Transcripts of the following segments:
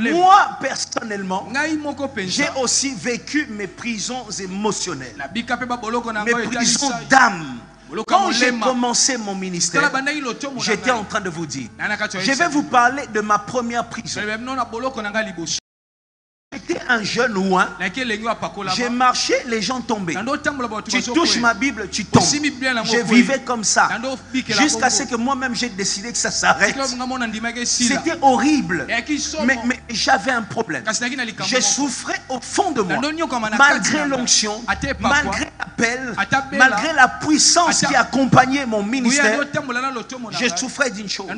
Moi, personnellement, j'ai aussi vécu mes prisons émotionnelles, mes prisons d'âme. Quand j'ai commencé mon ministère, j'étais en train de vous dire, je vais vous parler de ma première prison. J'étais un jeune ouin, j'ai marché, les gens tombaient. Tu touches ma Bible, tu tombes. Je vivais comme ça, jusqu'à ce que moi-même j'ai décidé que ça s'arrête. C'était horrible, mais j'avais un problème. Je souffrais au fond de moi, malgré l'onction, malgré l'appel, malgré la puissance qui accompagnait mon ministère. Je souffrais d'une chose.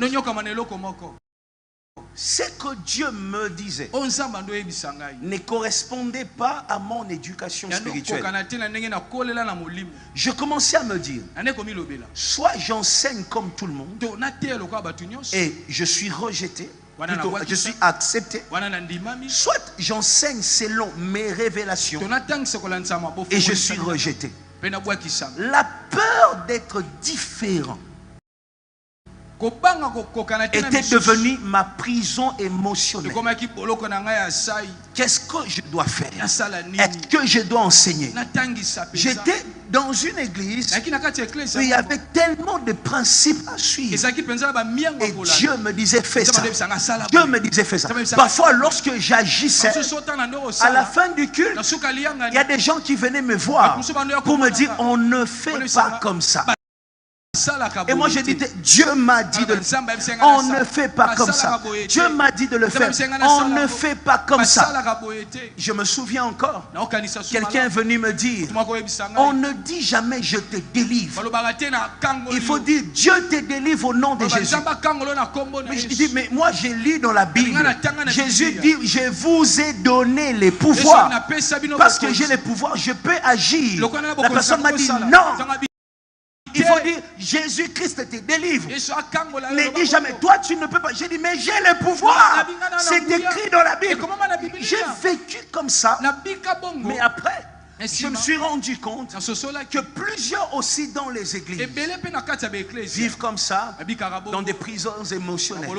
Ce que Dieu me disait ne correspondait pas à mon éducation spirituelle. Je commençais à me dire, soit j'enseigne comme tout le monde et je suis rejeté, plutôt, je suis accepté, soit j'enseigne selon mes révélations et je suis rejeté. La peur d'être différent était devenue ma prison émotionnelle. Qu'est-ce que je dois faire? Est-ce que je dois enseigner? J'étais dans une église où il y avait tellement de principes à suivre. Et Dieu me disait fais ça. Dieu me disait fais ça. Parfois lorsque j'agissais, à la fin du culte, il y a des gens qui venaient me voir pour me dire on ne fait pas comme ça. Et moi j'ai dit, Dieu m'a dit de le faire. On ne fait pas comme ça. Dieu m'a dit de le faire. On ne fait pas comme ça. Je me souviens encore, quelqu'un est venu me dire, on ne dit jamais je te délivre. Il faut dire Dieu te délivre au nom de Jésus. Mais je dis, mais moi j'ai lu dans la Bible, Jésus dit, je vous ai donné les pouvoirs. Parce que j'ai les pouvoirs, je peux agir. La personne m'a dit non. Il faut dire, Jésus-Christ te délivre. Ne dis jamais, toi tu ne peux pas. J'ai dit, mais j'ai le pouvoir. C'est écrit dans la Bible. J'ai vécu comme ça. Mais après, je me suis rendu compte que plusieurs aussi dans les églises vivent comme ça, dans des prisons émotionnelles.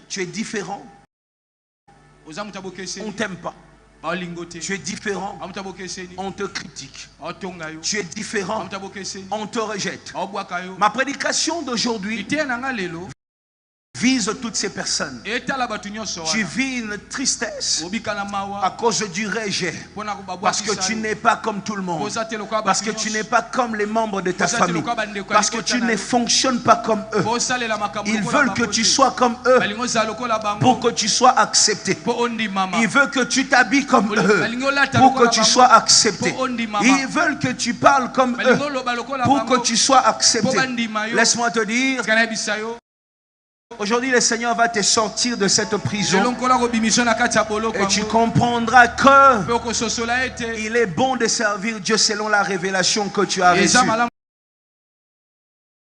Tu es différent. On t'aime pas. Tu es différent, on te critique. Tu es différent, on te rejette. Ma prédication d'aujourd'hui vise toutes ces personnes. Tu vis une tristesse à cause du rejet, parce que tu n'es pas comme tout le monde, parce que tu n'es pas comme les membres de ta famille, parce que tu ne fonctionnes pas comme eux. Ils veulent que tu sois comme eux pour que tu sois accepté. Ils veulent que tu t'habilles comme eux pour que tu sois accepté. Ils veulent que tu parles comme eux pour que tu sois accepté. Laisse-moi te dire, aujourd'hui, le Seigneur va te sortir de cette prison et tu comprendras que il est bon de servir Dieu selon la révélation que tu as reçue.